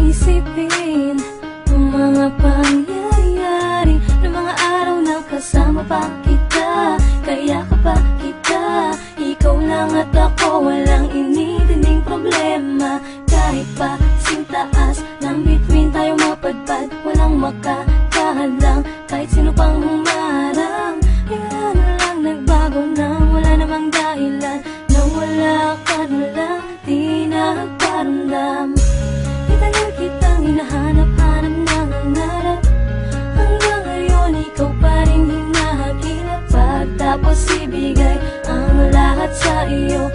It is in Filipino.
isipin ang mga pangyayari ng mga araw na kasama pa kita. Kaya kapag kita, ikaw lang at ako, walang inidinding problema. Kahit pa sintaas ng bituin tayo mapadpad, walang makakahalang kahit sino pang humarang. Kaya na lang nagbago nang wala namang dahilan, nang wala ka na lang, di nagparamdam. Itagal kitang hinahanap-hanap ng hangarap, hanggang ngayon ikaw pa rin hinahagilap. Pagtapos ibigay ang lahat sa iyo,